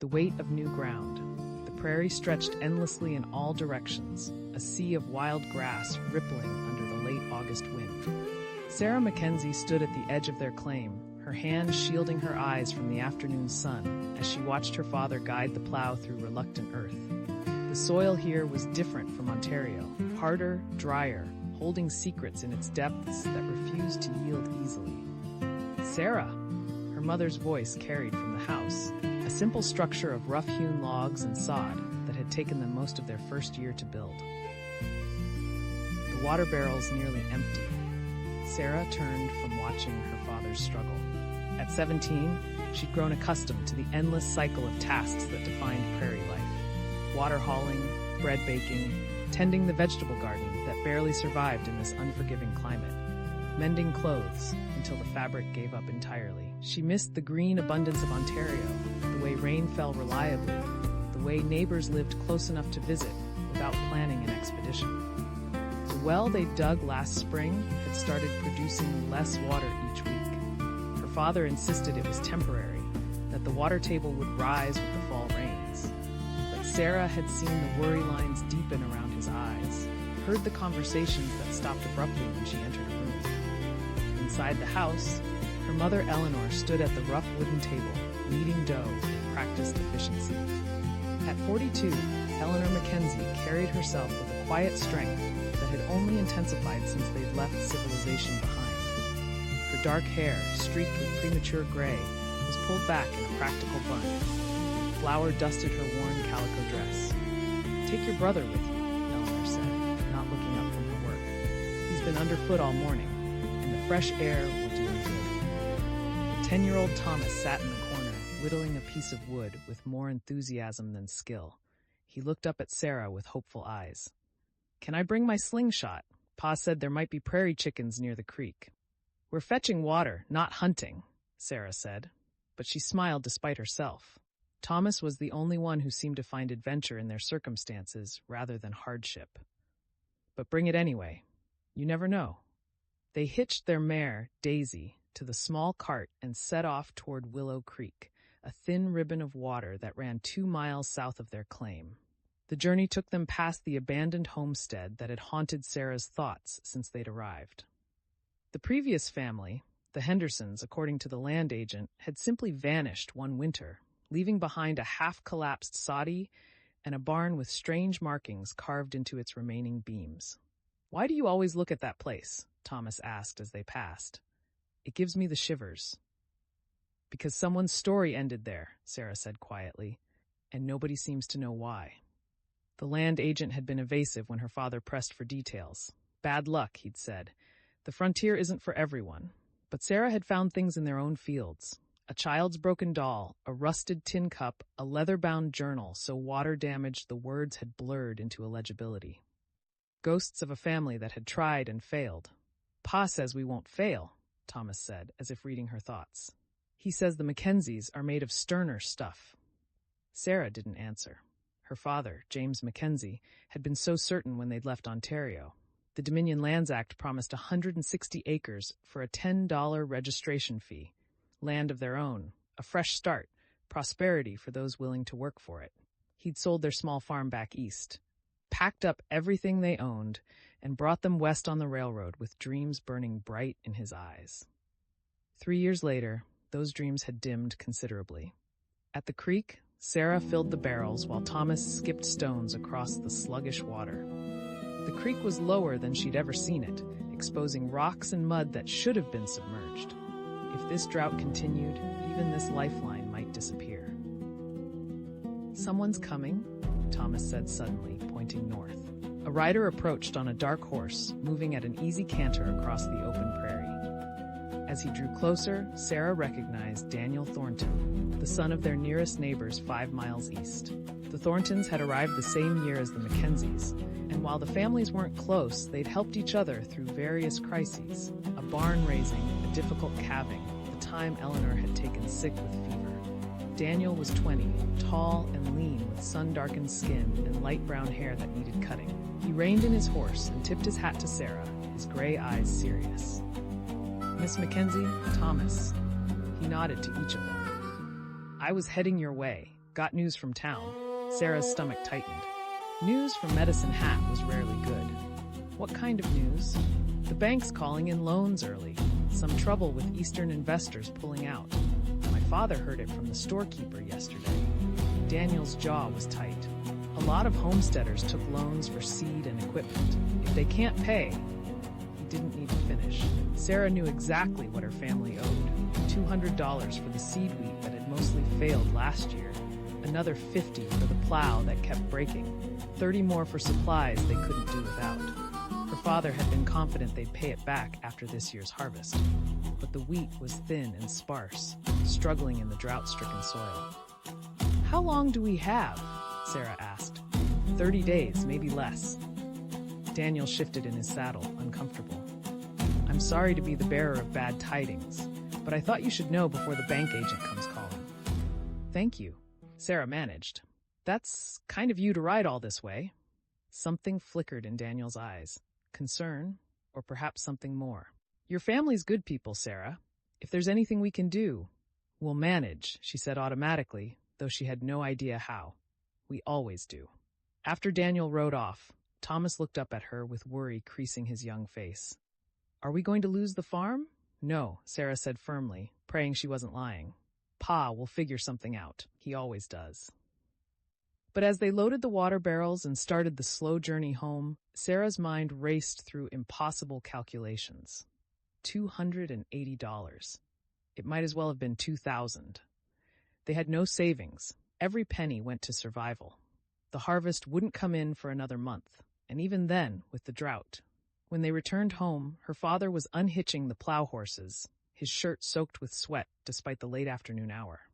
The weight of new ground. The prairie stretched endlessly in all directions, a sea of wild grass rippling under the late August wind. Sarah Mackenzie stood at the edge of their claim, her hand shielding her eyes from the afternoon sun as she watched her father guide the plow through reluctant earth. The soil here was different from Ontario, harder, drier, holding secrets in its depths that refused to yield easily. Sarah! Her mother's voice carried from the house, a simple structure of rough-hewn logs and sod that had taken them most of their first year to build. The water barrels nearly empty. Sarah turned from watching her father's struggle. At 17, she'd grown accustomed to the endless cycle of tasks that defined prairie life. Water hauling, bread baking, tending the vegetable garden that barely survived in this unforgiving climate. Mending clothes until the fabric gave up entirely. She missed the green abundance of Ontario, the way rain fell reliably, the way neighbors lived close enough to visit without planning an expedition. The well they dug last spring had started producing less water each week. Her father insisted it was temporary, that the water table would rise with the fall rains. But Sarah had seen the worry lines deepen around his eyes, heard the conversations that stopped abruptly when she entered a room. Inside the house, her mother Eleanor stood at the rough wooden table, kneading dough with practiced efficiency. At 42, Eleanor Mackenzie carried herself with a quiet strength that had only intensified since they'd left civilization behind. Her dark hair, streaked with premature gray, was pulled back in a practical bun. Flour dusted her worn calico dress. "Take your brother with you," Eleanor said, not looking up from her work. "He's been underfoot all morning, and the fresh air will do him good." The 10-year-old Thomas sat in the corner, whittling a piece of wood with more enthusiasm than skill. He looked up at Sarah with hopeful eyes. "Can I bring my slingshot? Pa said there might be prairie chickens near the creek." "We're fetching water, not hunting," Sarah said, but she smiled despite herself. Thomas was the only one who seemed to find adventure in their circumstances rather than hardship. "But bring it anyway. You never know." They hitched their mare, Daisy, to the small cart and set off toward Willow Creek, a thin ribbon of water that ran 2 miles south of their claim. The journey took them past the abandoned homestead that had haunted Sarah's thoughts since they'd arrived. The previous family, the Hendersons, according to the land agent, had simply vanished one winter, leaving behind a half-collapsed soddy and a barn with strange markings carved into its remaining beams. "Why do you always look at that place?" Thomas asked as they passed. "It gives me the shivers." "Because someone's story ended there," Sarah said quietly, "and nobody seems to know why." The land agent had been evasive when her father pressed for details. "Bad luck," he'd said. "The frontier isn't for everyone." But Sarah had found things in their own fields. A child's broken doll, a rusted tin cup, a leather-bound journal so water-damaged the words had blurred into illegibility. Ghosts of a family that had tried and failed. "Pa says we won't fail," Thomas said, as if reading her thoughts. "He says the Mackenzies are made of sterner stuff." Sarah didn't answer. Her father, James Mackenzie, had been so certain when they'd left Ontario. The Dominion Lands Act promised 160 acres for a $10 registration fee. Land of their own, a fresh start, prosperity for those willing to work for it. He'd sold their small farm back east, packed up everything they owned, and brought them west on the railroad with dreams burning bright in his eyes. 3 years later, those dreams had dimmed considerably. At the creek, Sarah filled the barrels while Thomas skipped stones across the sluggish water. The creek was lower than she'd ever seen it, exposing rocks and mud that should have been submerged. If this drought continued, even this lifeline might disappear. "Someone's coming," Thomas said suddenly, pointing north. A rider approached on a dark horse, moving at an easy canter across the open prairie. As he drew closer, Sarah recognized Daniel Thornton, the son of their nearest neighbors 5 miles east. The Thorntons had arrived the same year as the Mackenzies, and while the families weren't close, they'd helped each other through various crises. A barn raising, a difficult calving, the time Eleanor had taken sick with fever. Daniel was 20, tall and lean with sun-darkened skin and light brown hair that needed cutting. He reined in his horse and tipped his hat to Sarah, his gray eyes serious. "Miss Mackenzie, Thomas." He nodded to each of them. "I was heading your way," Got news from town. Sarah's stomach tightened. News from Medicine Hat was rarely good. What kind of news? The bank's calling in loans early. Some trouble with Eastern investors pulling out. My father heard it from the storekeeper yesterday. Daniel's jaw was tight. A lot of homesteaders took loans for seed and equipment. If they can't pay, he didn't need to finish. Sarah knew exactly what her family owed. $200 for the seed wheat that had mostly failed last year. Another $50 for the plow that kept breaking. $30 more for supplies they couldn't do without. Her father had been confident they'd pay it back after this year's harvest. But the wheat was thin and sparse, struggling in the drought-stricken soil. "How long do we have?" Sarah asked. 30 days, maybe less. Daniel shifted in his saddle, uncomfortable. "I'm sorry to be the bearer of bad tidings, but I thought you should know before the bank agent comes calling." "Thank you," Sarah managed. "That's kind of you to ride all this way." Something flickered in Daniel's eyes. Concern, or perhaps something more. "Your family's good people, Sarah. If there's anything we can do, we'll manage," she said automatically, though she had no idea how. "We always do." After Daniel rode off, Thomas looked up at her with worry creasing his young face. "Are we going to lose the farm?" "No," Sarah said firmly, praying she wasn't lying. "Pa will figure something out. He always does." But as they loaded the water barrels and started the slow journey home, Sarah's mind raced through impossible calculations. $280. It might as well have been 2,000. They had no savings. Every penny went to survival. The harvest wouldn't come in for another month, and even then, with the drought. When they returned home, her father was unhitching the plow horses, his shirt soaked with sweat despite the late afternoon hour.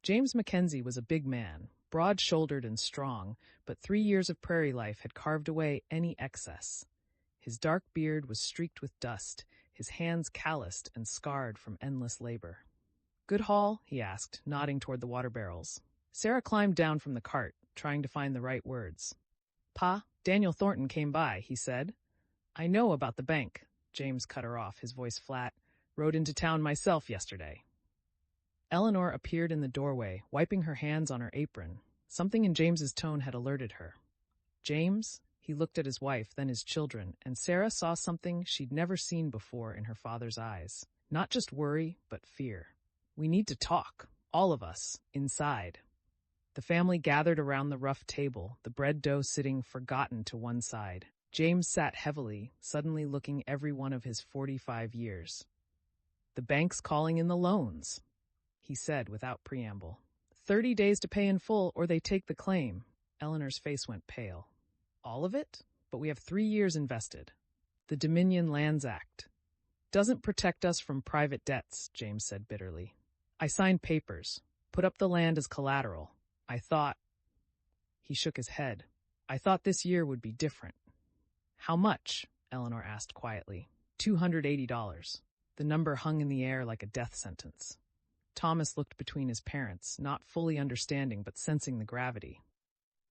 James Mackenzie was a big man, broad-shouldered and strong, but 3 years of prairie life had carved away any excess. His dark beard was streaked with dust, his hands calloused and scarred from endless labor. "Good haul?" he asked, nodding toward the water barrels. Sarah climbed down from the cart, trying to find the right words. "Pa, Daniel Thornton came by," he said. "I know about the bank," James cut her off, his voice flat. "Rode into town myself yesterday." Eleanor appeared in the doorway, wiping her hands on her apron. Something in James's tone had alerted her. "James?" He looked at his wife, then his children, and Sarah saw something she'd never seen before in her father's eyes. Not just worry, but fear. "We need to talk, all of us, inside." The family gathered around the rough table, the bread dough sitting forgotten to one side. James sat heavily, suddenly looking every one of his 45 years. "The bank's calling in the loans," he said without preamble. 30 days to pay in full or they take the claim." Eleanor's face went pale. "All of it? But we have 3 years invested." "The Dominion Lands Act doesn't protect us from private debts," James said bitterly. "I signed papers, put up the land as collateral. I thought—" He shook his head. "I thought this year would be different." "How much?" Eleanor asked quietly. $280. The number hung in the air like a death sentence. Thomas looked between his parents, not fully understanding but sensing the gravity.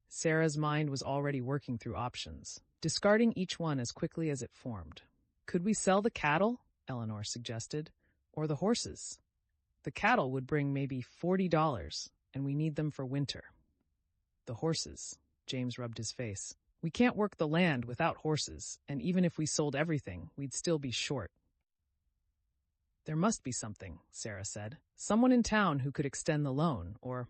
Sarah's mind was already working through options, discarding each one as quickly as it formed. "Could we sell the cattle?" Eleanor suggested. "Or the horses? The cattle would bring maybe $40, and we need them for winter." "The horses," James rubbed his face. "We can't work the land without horses, and even if we sold everything, we'd still be short." "There must be something," Sarah said. "Someone in town who could extend the loan, or—"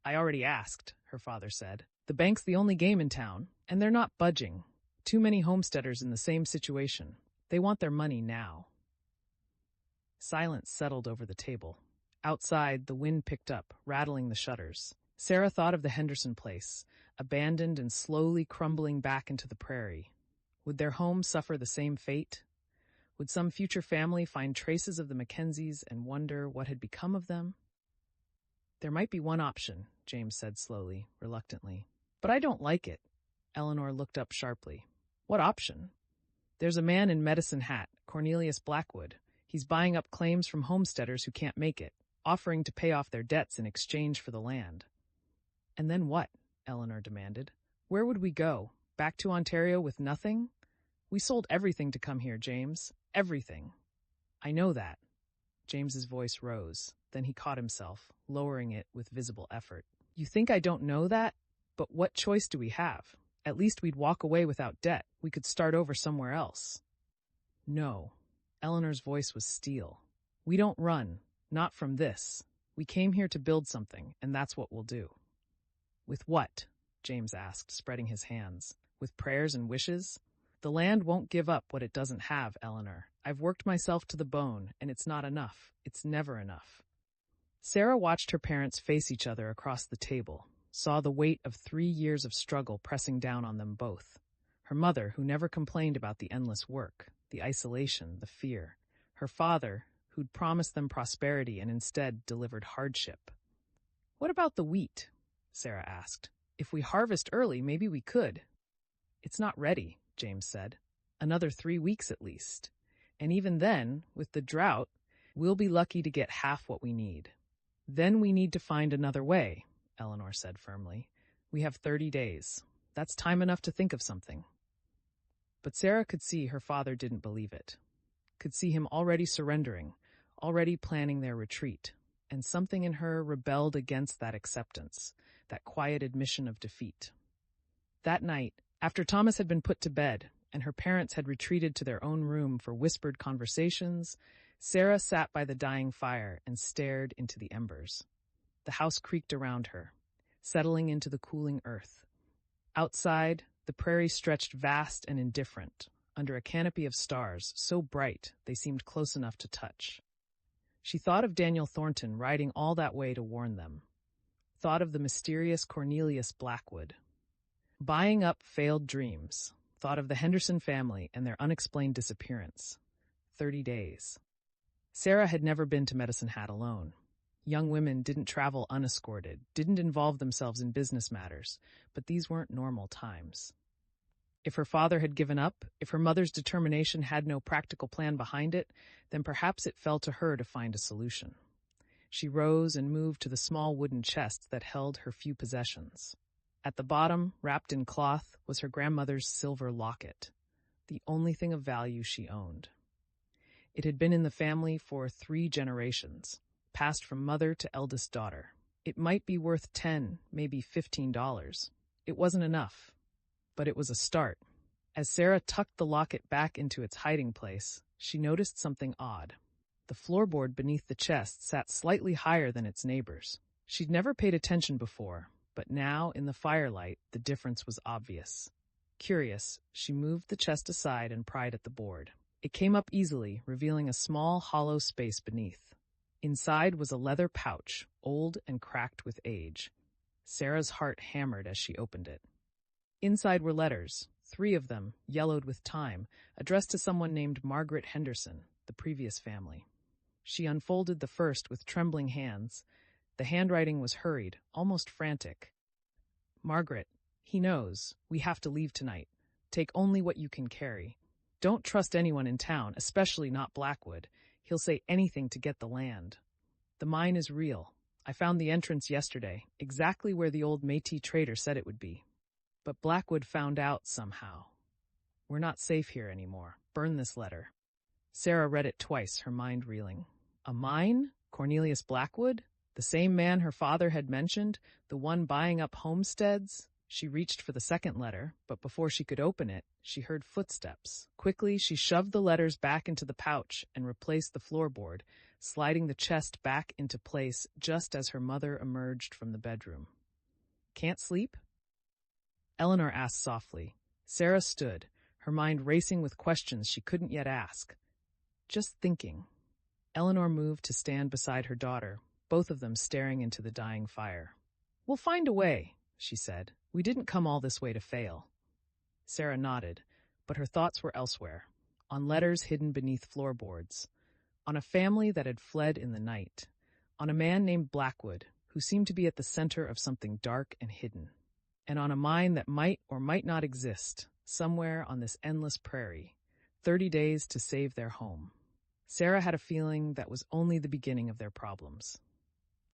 "I already asked," her father said. "The bank's the only game in town, and they're not budging. Too many homesteaders in the same situation. They want their money now." Silence settled over the table. Outside, the wind picked up, rattling the shutters. Sarah thought of the Henderson place, abandoned and slowly crumbling back into the prairie. Would their home suffer the same fate? Would some future family find traces of the Mackenzies and wonder what had become of them? "There might be one option," James said slowly, reluctantly. "But I don't like it." Eleanor looked up sharply. "What option?" "There's a man in Medicine Hat, Cornelius Blackwood. He's buying up claims from homesteaders who can't make it, offering to pay off their debts in exchange for the land." "And then what?" Eleanor demanded. "Where would we go? Back to Ontario with nothing? We sold everything to come here, James. Everything." "I know that." James's voice rose. Then he caught himself, lowering it with visible effort. You think I don't know that? But what choice do we have? At least we'd walk away without debt. We could start over somewhere else. No. Eleanor's voice was steel. We don't run. Not from this. We came here to build something, and that's what we'll do. With what? James asked, spreading his hands. With prayers and wishes? The land won't give up what it doesn't have, Eleanor. I've worked myself to the bone, and it's not enough. It's never enough. Sarah watched her parents face each other across the table, saw the weight of 3 years of struggle pressing down on them both. Her mother, who never complained about the endless work, the isolation, the fear. Her father, who'd promised them prosperity and instead delivered hardship. What about the wheat? Sarah asked. If we harvest early, maybe we could. It's not ready, James said. Another 3 weeks at least. And even then, with the drought, we'll be lucky to get half what we need. Then we need to find another way, Eleanor said firmly. We have 30 days. That's time enough to think of something. But Sarah could see her father didn't believe it. Could see him already surrendering, already planning their retreat. And something in her rebelled against that acceptance, that quiet admission of defeat. That night, after Thomas had been put to bed and her parents had retreated to their own room for whispered conversations, Sarah sat by the dying fire and stared into the embers. The house creaked around her, settling into the cooling earth. Outside, the prairie stretched vast and indifferent, under a canopy of stars so bright they seemed close enough to touch. She thought of Daniel Thornton riding all that way to warn them. Thought of the mysterious Cornelius Blackwood. Buying up failed dreams. Thought of the Henderson family and their unexplained disappearance. 30 days. Sarah had never been to Medicine Hat alone. Young women didn't travel unescorted, didn't involve themselves in business matters, but these weren't normal times. If her father had given up, if her mother's determination had no practical plan behind it, then perhaps it fell to her to find a solution. She rose and moved to the small wooden chest that held her few possessions. At the bottom, wrapped in cloth, was her grandmother's silver locket, the only thing of value she owned. It had been in the family for 3 generations, passed from mother to eldest daughter. It might be worth $10, maybe $15. It wasn't enough, but it was a start. As Sarah tucked the locket back into its hiding place, she noticed something odd. The floorboard beneath the chest sat slightly higher than its neighbors. She'd never paid attention before, but now, in the firelight, the difference was obvious. Curious, she moved the chest aside and pried at the board. It came up easily, revealing a small, hollow space beneath. Inside was a leather pouch, old and cracked with age. Sarah's heart hammered as she opened it. Inside were letters, 3 of them, yellowed with time, addressed to someone named Margaret Henderson, the previous family. She unfolded the first with trembling hands. The handwriting was hurried, almost frantic. Margaret, he knows. We have to leave tonight. Take only what you can carry. Don't trust anyone in town, especially not Blackwood. He'll say anything to get the land. The mine is real. I found the entrance yesterday, exactly where the old Métis trader said it would be. But Blackwood found out somehow. We're not safe here anymore. Burn this letter. Sarah read it twice, her mind reeling. A mine? Cornelius Blackwood? The same man her father had mentioned, the one buying up homesteads? She reached for the second letter, but before she could open it, she heard footsteps. Quickly, she shoved the letters back into the pouch and replaced the floorboard, sliding the chest back into place just as her mother emerged from the bedroom. Can't sleep? Eleanor asked softly. Sarah stood, her mind racing with questions she couldn't yet ask. Just thinking. Eleanor moved to stand beside her daughter, both of them staring into the dying fire. We'll find a way, she said. We didn't come all this way to fail. Sarah nodded, but her thoughts were elsewhere, on letters hidden beneath floorboards, on a family that had fled in the night, on a man named Blackwood, who seemed to be at the center of something dark and hidden, and on a mine that might or might not exist, somewhere on this endless prairie, 30 days to save their home. Sarah had a feeling that was only the beginning of their problems.